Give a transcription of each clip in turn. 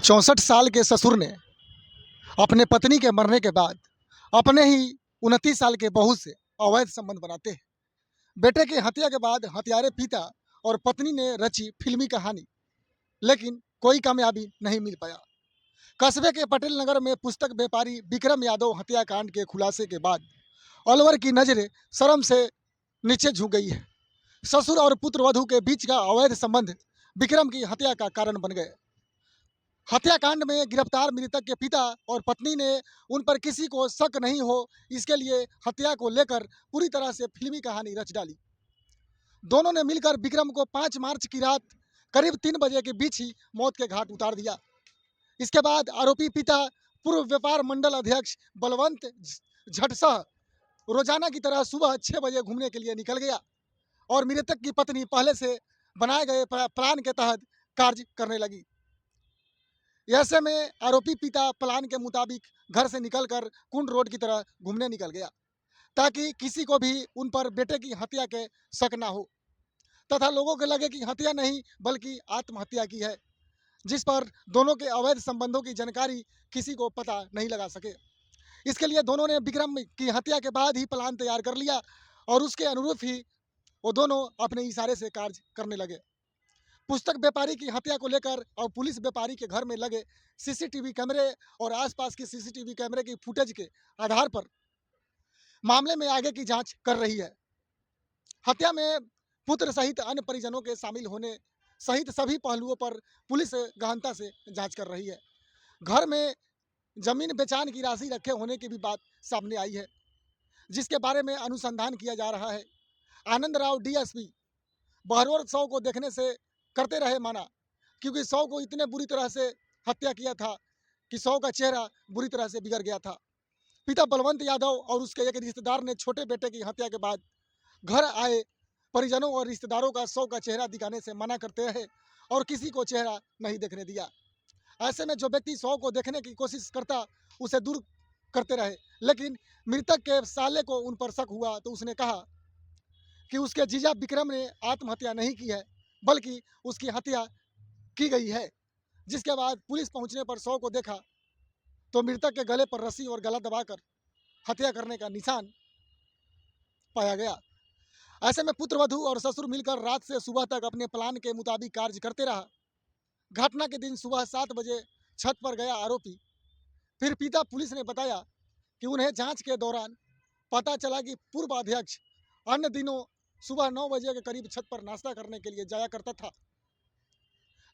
64 साल के ससुर ने अपने पत्नी के मरने के बाद अपने ही 29 साल के बहू से अवैध संबंध बनाते हैं। बेटे की हत्या के बाद हत्यारे पिता और पत्नी ने रची फिल्मी कहानी, लेकिन कोई कामयाबी नहीं मिल पाया। कस्बे के पटेल नगर में पुस्तक व्यापारी विक्रम यादव हत्याकांड के खुलासे के बाद अलवर की नजरें शर्म से नीचे झुक गई है। ससुर और पुत्रवधू के बीच का अवैध संबंध विक्रम की हत्या का कारण बन गए। हत्याकांड में गिरफ्तार मृतक के पिता और पत्नी ने उन पर किसी को शक नहीं हो, इसके लिए हत्या को लेकर पूरी तरह से फिल्मी कहानी रच डाली। दोनों ने मिलकर विक्रम को 5 मार्च की रात करीब 3 बजे के बीच ही मौत के घाट उतार दिया। इसके बाद आरोपी पिता पूर्व व्यापार मंडल अध्यक्ष बलवंत झटसह रोजाना की तरह सुबह 6 बजे घूमने के लिए निकल गया और मृतक की पत्नी पहले से बनाए गए प्लान के तहत कार्य करने लगी। ऐसे में आरोपी पिता प्लान के मुताबिक घर से निकलकर कुंड रोड की तरह घूमने निकल गया ताकि किसी को भी उन पर बेटे की हत्या के शक ना हो तथा लोगों को लगे कि हत्या नहीं बल्कि आत्महत्या की है, जिस पर दोनों के अवैध संबंधों की जानकारी किसी को पता नहीं लगा सके। इसके लिए दोनों ने विक्रम की हत्या के बाद ही प्लान तैयार कर लिया और उसके अनुरूप ही वो दोनों अपने इशारे से कार्य करने लगे। पुस्तक व्यापारी की हत्या को लेकर और पुलिस व्यापारी के घर में लगे सीसीटीवी कैमरे और आसपास के सीसीटीवी कैमरे की फुटेज के आधार पर मामले में आगे की जांच कर रही है। हत्या में पुत्र सहित अन्य परिजनों के शामिल होने सहित सभी पहलुओं पर पुलिस गहनता से जांच कर रही है। घर में जमीन बेचान की राशि रखे होने की भी बात सामने आई है, जिसके बारे में अनुसंधान किया जा रहा है। आनंद राव डीएसपी बहरौर शव को देखने से करते रहे मना, क्योंकि शव को इतने बुरी तरह से हत्या किया था कि शव का चेहरा बुरी तरह से बिगड़ गया था। पिता बलवंत यादव और उसके एक रिश्तेदार ने छोटे बेटे की हत्या के बाद घर आए परिजनों और रिश्तेदारों का शव का चेहरा दिखाने से मना करते रहे और किसी को चेहरा नहीं देखने दिया। ऐसे में जो व्यक्ति शव को देखने की कोशिश करता उसे दूर करते रहे, लेकिन मृतक के साले को उन पर शक हुआ तो उसने कहा कि उसके जीजा विक्रम ने आत्महत्या नहीं की है बल्कि उसकी हत्या की गई है। जिसके बाद पुलिस पहुंचने पर शव को देखा तो मृतक के गले पर रस्सी और गला दबाकर हत्या करने का निशान पाया गया। ऐसे में पुत्रवधू और ससुर मिलकर रात से सुबह तक अपने प्लान के मुताबिक कार्य करते रहा। घटना के दिन सुबह 7 बजे छत पर गया आरोपी। फिर पिता पुलिस ने बताया कि उन्हें जांच के दौरान पता चला कि पूर्व अध्यक्ष अन्य दिनों सुबह 9 बजे के करीब छत पर नाश्ता करने के लिए जाया करता था,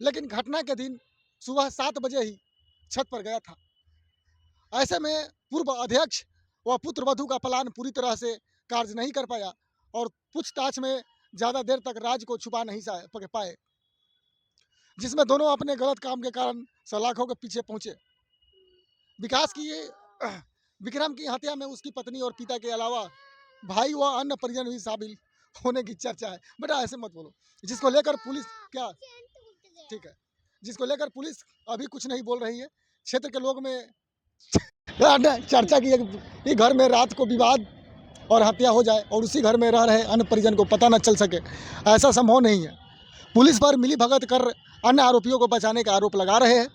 लेकिन घटना के दिन सुबह 7 बजे ही छत पर गया था। ऐसे में पूर्व अध्यक्ष व पुत्रवधू का प्लान पूरी तरह से कार्य नहीं कर पाया और पूछताछ में ज़्यादा देर तक राज को छुपा नहीं पाए, जिसमें दोनों अपने गलत काम के कारण सलाखों के पीछे पहुंचे। विकास की विक्रम की हत्या में उसकी पत्नी और पिता के अलावा भाई व अन्य परिजन भी शामिल होने की चर्चा है। बेटा ऐसे मत बोलो, जिसको लेकर पुलिस ठीक है, जिसको लेकर पुलिस अभी कुछ नहीं बोल रही है। क्षेत्र के लोग में चर्चा की है कि घर में रात को विवाद और हत्या हो जाए और उसी घर में रह रहे अन्य परिजन को पता न चल सके, ऐसा संभव नहीं है। पुलिस पर मिलीभगत कर अन्य आरोपियों को बचाने का आरोप लगा रहे हैं,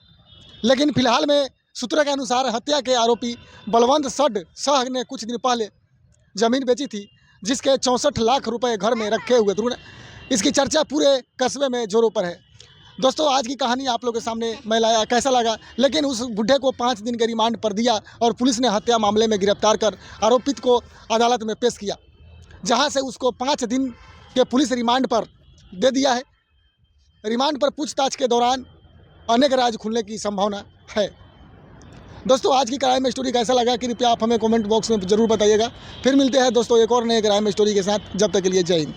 लेकिन फिलहाल में सूत्रों के अनुसार हत्या के आरोपी बलवंत शाह ने कुछ दिन पहले जमीन बेची थी, जिसके 64 लाख रुपए घर में रखे हुए थे। इसकी चर्चा पूरे कस्बे में जोरों पर है। दोस्तों, आज की कहानी आप लोगों के सामने मैं लाया, कैसा लगा? लेकिन उस बुढ़े को 5 दिन के रिमांड पर दिया और पुलिस ने हत्या मामले में गिरफ्तार कर आरोपित को अदालत में पेश किया, जहां से उसको 5 दिन के पुलिस रिमांड पर दे दिया है। रिमांड पर पूछताछ के दौरान अनेक राज खुलने की संभावना है। दोस्तों, आज की क्राइम स्टोरी कैसा लगा कृपया आप हमें कमेंट बॉक्स में ज़रूर बताइएगा। फिर मिलते हैं दोस्तों एक और नए क्राइम स्टोरी के साथ। जब तक के लिए जय हिंद।